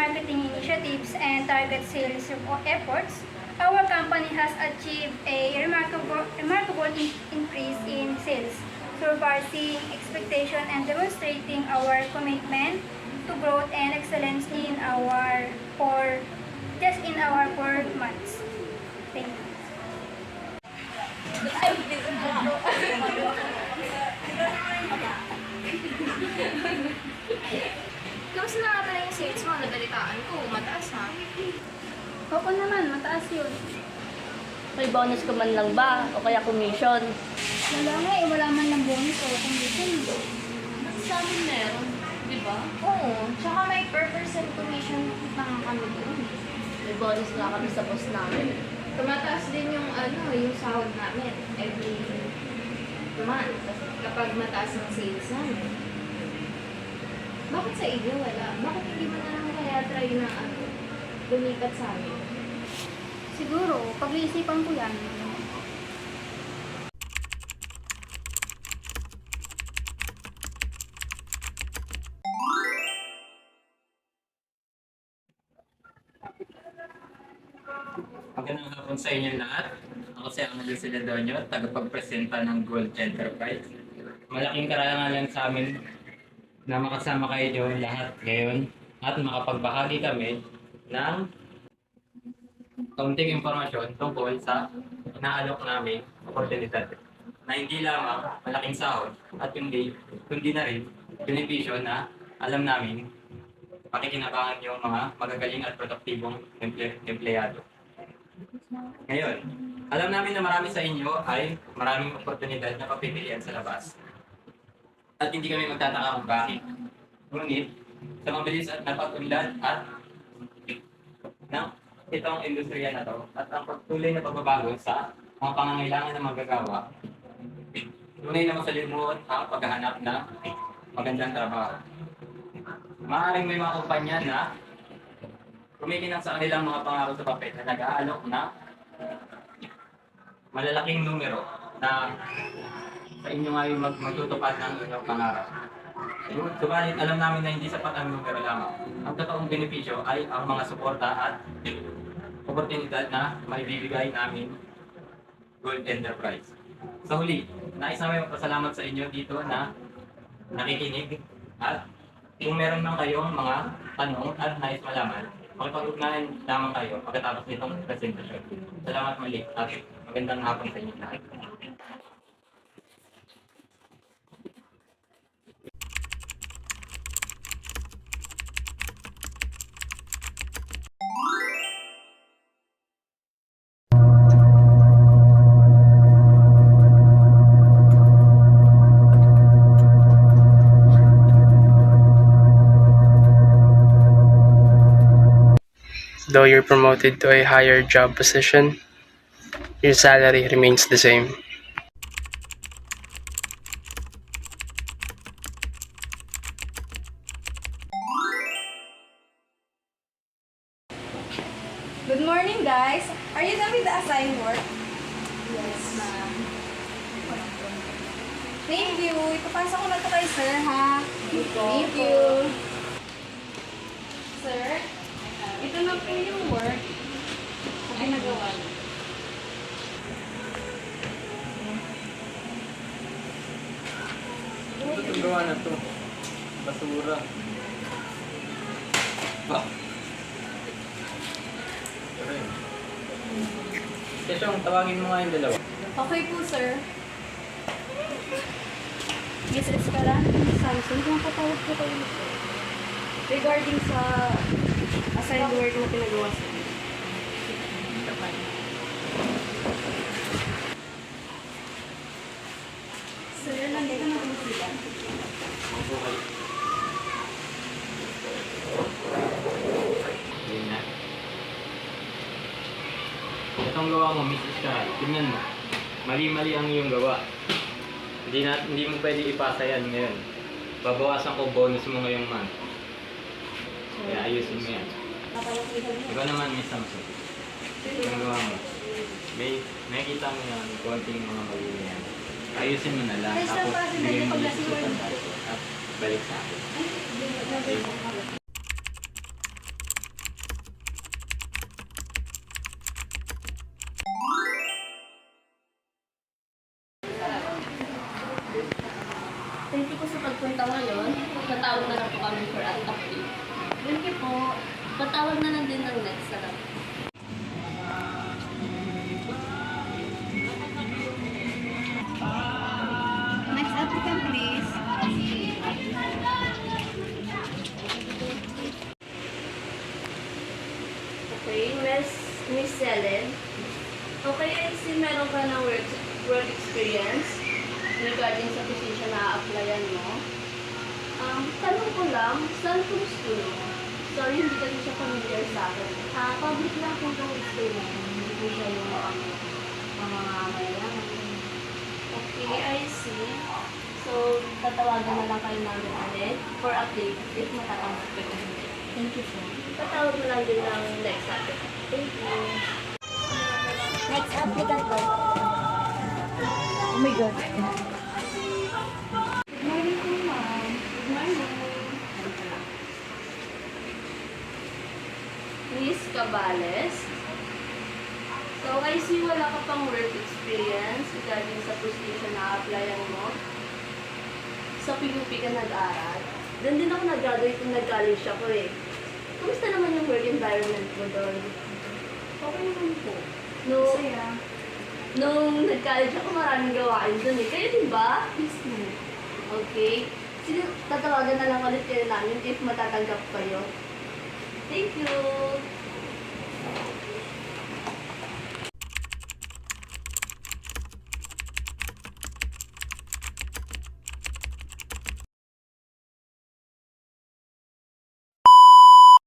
marketing initiatives and target sales efforts, our company has achieved a remarkable increase in sales, surpassing expectation and demonstrating our commitment to growth and excellence in our four months. Thank you. Kamusta na nga pala yung sales mo? Nabalitaan ko, mataas ha? Oo naman, mataas yun. May bonus ka man lang ba? O kaya commission? Wala nga eh, wala man lang bonus o condition. Kasi sa amin meron, di ba? Oo, tsaka may per percent commission pa nga kami doon. May bonus nga kami sa boss namin. Tumataas din yung yung sahod namin every month kapag mataas ang sales namin. Bakit sa inyo wala? Bakit hindi mo na lang kaya try na lumipat sa amin? Siguro, pag-iisipan ko yan. Magandang hapon sa inyo lahat. Ako si Angelo Celedonio, tagapagpresenta ng Gold Enterprise. Malaking karangalan sa amin na makasama kayo lahat ngayon at makapagbahagi kami ng kaunting impormasyon tungkol sa inaalok naming oportunidad na hindi lamang malaking sahod at kundi na rin benepisyo na alam namin pakikinabangan yung mga magagaling at produktibong empleyado. Ngayon, alam namin na marami sa inyo ay maraming oportunidad na papipilian sa labas. At hindi kami magtataka kung bakit. Ngunit, sa mabilis at napag-unlad at ng itong industriya na to at ang patuloy na pagbabago sa mga pangangailangan ng magagawa, tunay na masalimuot ang paghahanap ng magandang trabaho. Maaaring may mga kumpanya na kumikinang sa kanilang mga pangako sa papel na nag-aalok na malalaking numero na sa inyo nga yung magtutupad ng inyong pangarap. Subalit alam namin na hindi sapat ang numero lamang. Ang totoong benepisyo ay ang mga suporta at oportunidad na maibibigay namin Gold Enterprise. Sa huli, nais namin magpasalamat sa inyo dito na nakikinig at kung meron man kayong mga tanong at nais malaman, makipag-ugnayan lamang kayo pagkatapos nitong presentasyon. Salamat muli at magandang hapon sa inyo lahat. Though you're promoted to a higher job position, your salary remains the same. Good morning, guys! Are you done with the assigned work? Yes, ma'am. Thank you! Ipapasa ko na ito kay sir, ha? Thank you! Sir, ito na po yung work na ginagawa niyo. Ito itong gawa na to. Basura. Bah! Kesyong, tawagin mo nga yung dalawa. Okay po, sir. Miss Escala, Samsung, kung patawag ko kayo. Regarding sa assigned work na pinagawa sa inyo. Sir, nandito na po sila. Yun na. Itong gawa mo, Mrs. Carl, tingnan mo. Mali-mali ang iyong gawa. Hindi mo pwede ipasa yan ngayon. Babawasan ko bonus mo ngayong month. Kaya ayusin mo yan. Ikaw naman, Miss Samson. Yung gawa mo. May kita mo yan, konting mga mali na yan. Ayusin mo na lang. Ay, sir, Tapos, kasi bigyan mo nagpaglasing yung mo. susunod at balik sa akin. Okay? Thank you po sa pagpunta ngayon. Patawag na lang po kami for a topic. Thank you po. Patawag na lang din ng next na lang. Next applicant, please. Okay, Miss Selen. Okay, I see meron ka ng work experience regarding sa position na applyan mo. Tanong ko lang, saan kong school mo? Sorry, hindi kasi siya familiar sa akin. Public lang po itong school namin. Hindi po siya yung mga mayayaman. Okay, I see. So, tatawagan na lang kayo namin ulit for update if matatanggap ko kung hindi. Thank you po. Patawag na lang din ng next applicant. Thank you. Next applicant po. Oh my God. Good morning po, ma'am. Good morning. Miss Cabales. So, I see wala ka pang work experience regarding sa position na applyan mo. Sa PUP ka nag-aral. Doon din ako nag-graduate kung nag-college ako eh. Kumusta naman yung work environment mo doon? Okay naman po. Nung nag-college ako, maraming gawain doon eh. Kayo din ba? Yes po. Okay. Sige, tatawagan na lang ulit kayo namin if matatanggap kayo. Thank you!